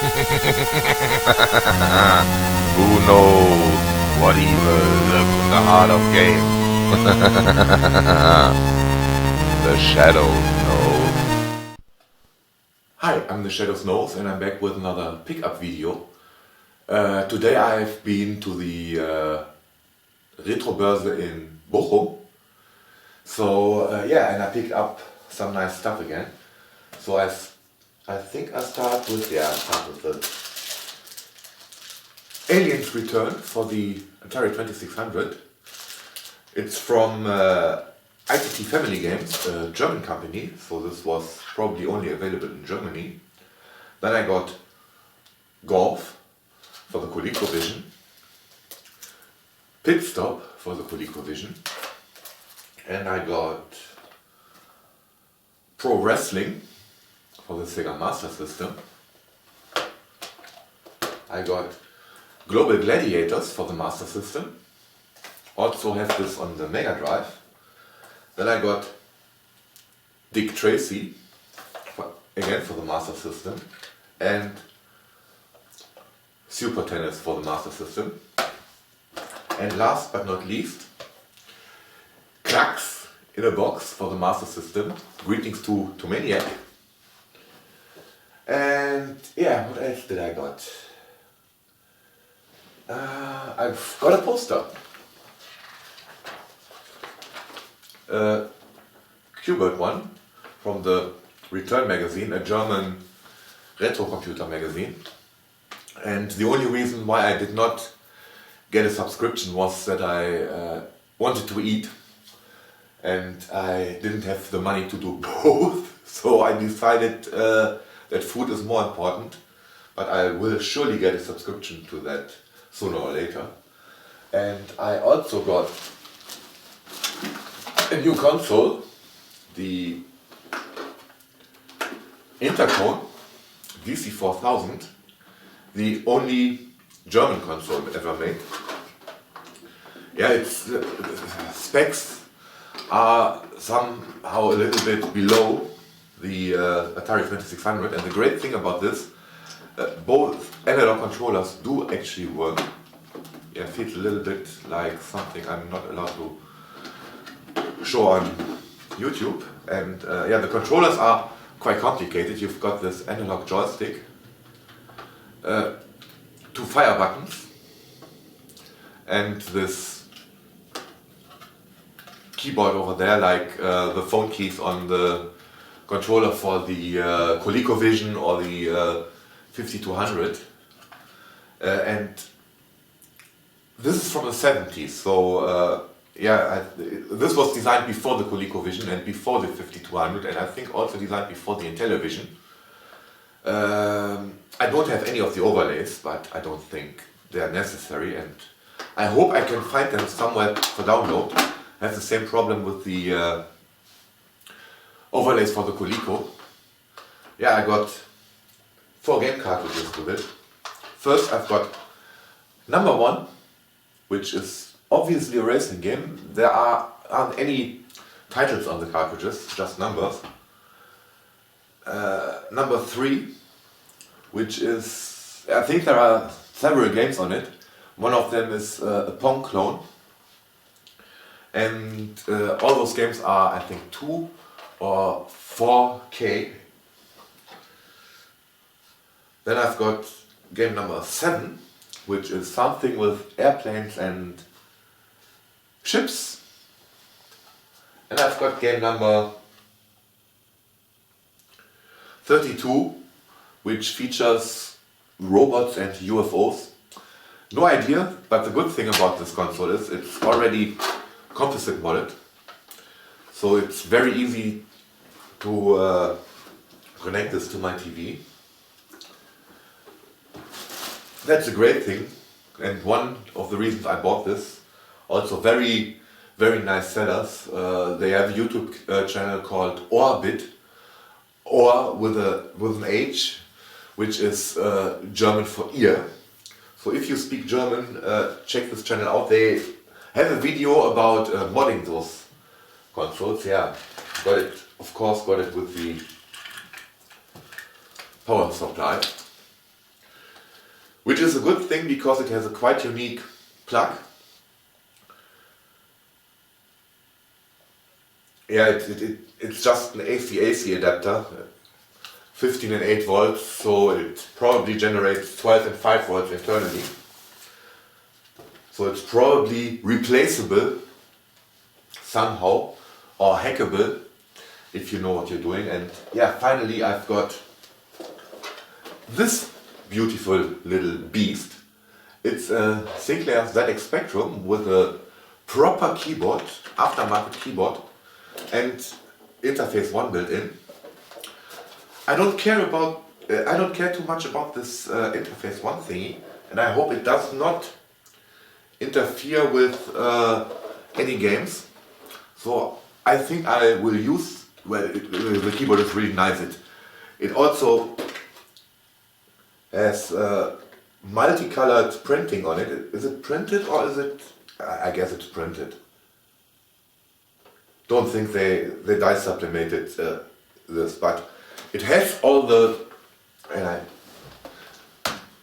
Who knows what evil lurks in the heart of games? The Theshadowsnose. Hi, I'm Theshadowsnose and I'm back with another pickup video. Today I've been to the Retrobörse in Bochum. So and I picked up some nice stuff again. So I think I start with the Alien's Return for the Atari 2600. It's from ITT Family Games, a German company, so this was probably only available in Germany. Then I got Golf for the ColecoVision, Pit Stop for the ColecoVision, and I got Pro Wrestling for the Sega Master System. I got Global Gladiators for the Master System. Also have this on the Mega Drive. Then I got Dick Tracy, again for the Master System, and Super Tennis for the Master System. And last but not least, Klacks in a box for the Master System. Greetings to Maniac. And yeah, what else did I got? I've got a poster. Qbert one from the Return magazine, a German retro computer magazine. And the only reason why I did not get a subscription was that I wanted to eat and I didn't have the money to do both. So I decided that food is more important, but I will surely get a subscription to that sooner or later. And I also got a new console, the Intercon VC4000, the only German console ever made. Yeah, its specs are somehow a little bit below the Atari 2600, and the great thing about this, both analog controllers do actually work. Yeah, it feels a little bit like something I'm not allowed to show on YouTube. And the controllers are quite complicated. You've got this analog joystick, two fire buttons, and this keyboard over there, like the phone keys on the controller for the ColecoVision or the 5200. And this is from the 70s, so this was designed before the ColecoVision and before the 5200, and I think also designed before the Intellivision. I don't have any of the overlays, but I don't think they are necessary, and I hope I can find them somewhere for download. I have the same problem with the overlays for the Coleco. Yeah, I got 4 game cartridges with it. First I've got number 1, which is obviously a racing game. There aren't any titles on the cartridges, just numbers. Number 3, which is, I think there are several games on it. One of them is a Pong clone. And all those games are, I think, 2 or 4K. Then I've got game number 7, which is something with airplanes and ships. And I've got game number 32, which features robots and UFOs. No idea, but the good thing about this console is it's already composite modded. So it's very easy to connect this to my TV. That's a great thing, and one of the reasons I bought this. Also very nice sellers. They have a YouTube channel called Orbit, or with an H, which is German for ear. So if you speak German, check this channel out. They have a video about modding those consoles. Yeah, got it. Of course, got it with the power supply. is a good thing because it has a quite unique plug. Yeah, it's just an AC-AC adapter, 15 and 8 volts, so it probably generates 12 and 5 volts internally. So it's probably replaceable somehow, or hackable, if you know what you're doing. And yeah, finally I've got this beautiful little beast. It's a Sinclair ZX Spectrum with a proper keyboard, aftermarket keyboard, and interface 1 built in. I don't care too much about this interface 1 thingy, and I hope it does not interfere with any games. So I think I will use, well, the keyboard is really nice. It also has multicolored printing on it. Is it printed or is it, I guess it's printed. Don't think they dye sublimated this, but it has all the, and I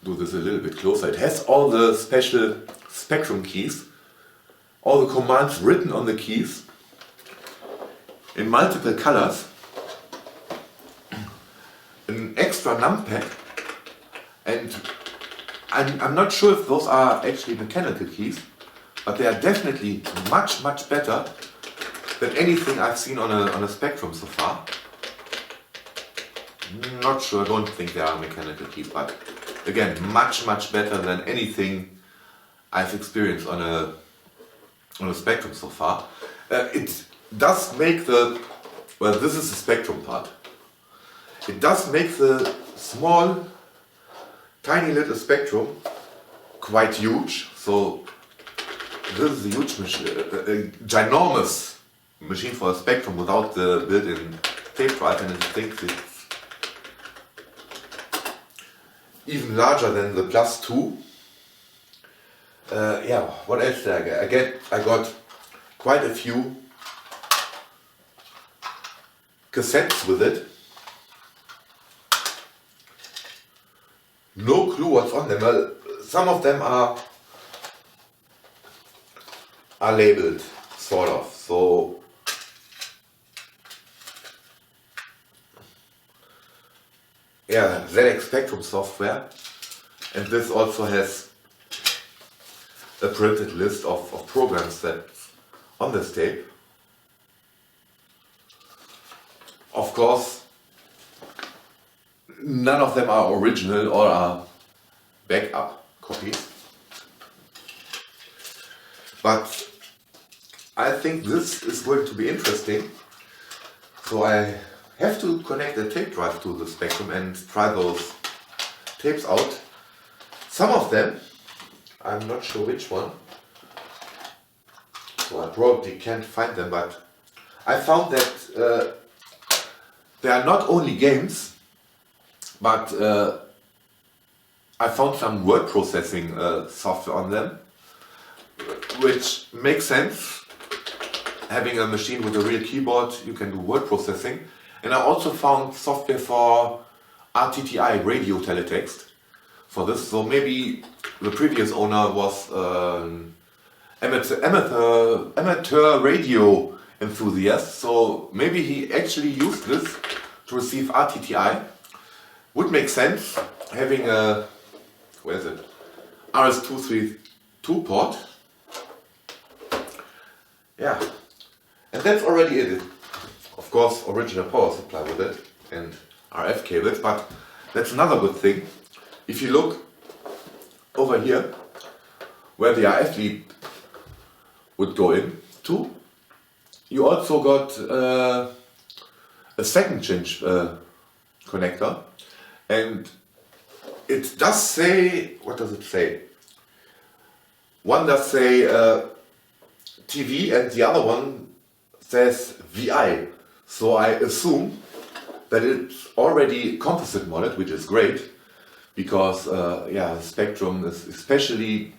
do this a little bit closer, it has all the special Spectrum keys, all the commands written on the keys in multiple colors, an extra numpad, and I'm not sure if those are actually mechanical keys, but they are definitely much better than anything I've seen on a Spectrum so far. Not sure, I don't think they are mechanical keys, but again, much better than anything I've experienced on a Spectrum so far. It does make the, well, this is the Spectrum part. It does make the small, tiny little Spectrum quite huge. So this is a huge machine, a ginormous machine for a Spectrum without the built-in tape drive, and I think it's even larger than the Plus 2. Yeah, what else did I get? I got quite a few cassettes with it. No clue what's on them. Well, some of them are labeled, sort of. So yeah, ZX Spectrum software, and this also has a printed list of programs that's on this tape. Of course, none of them are original or are backup copies, but I think this is going to be interesting, so I have to connect a tape drive to the Spectrum and try those tapes out. Some of them, I'm not sure which one, so I probably can't find them, but I found that they are not only games, but I found some word processing software on them, which makes sense. Having a machine with a real keyboard, you can do word processing. And I also found software for RTTI, radio teletext, for this. So maybe the previous owner was amateur radio enthusiast. So maybe he actually used this to receive RTTI. Would make sense having a, where is it? RS-232 port. Yeah, and that's already it. Of course, original power supply with it and RF cables, but that's another good thing. If you look over here, where the RF lead would go in to, you also got a second change connector, and it does say, what does it say? One does say TV and the other one says VI. So I assume that it's already composite modded, which is great, because yeah, Spectrum is especially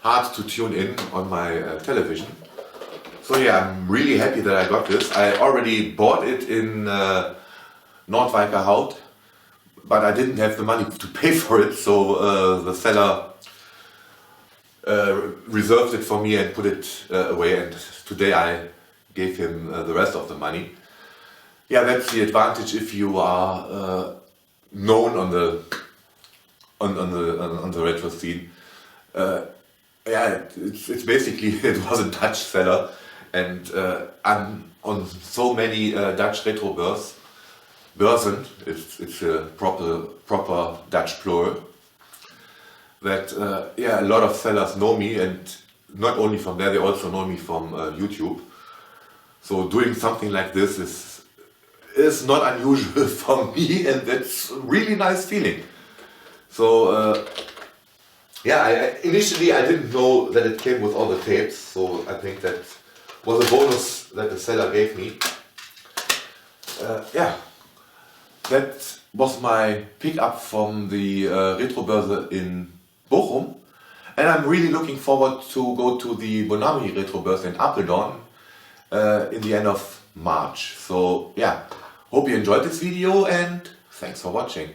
hard to tune in on my television. So yeah, I'm really happy that I got this. I already bought it in Nordwijkerhout, but I didn't have the money to pay for it, so the seller reserved it for me and put it away, and today I gave him the rest of the money. Yeah, that's the advantage if you are known on the retro scene. Yeah, it's basically, it was a Dutch seller, and I'm on so many Dutch Retrobörsen. It's a proper Dutch plural. That yeah, a lot of sellers know me, and not only from there, they also know me from YouTube. So doing something like this is not unusual for me, and that's a really nice feeling. So yeah, initially I didn't know that it came with all the tapes, so I think that was a bonus that the seller gave me. Yeah, that was my pickup from the Retrobörse in Bochum, and I'm really looking forward to go to the Bonami Retrobörse in Apeldoorn in the end of March. So yeah, hope you enjoyed this video, and thanks for watching.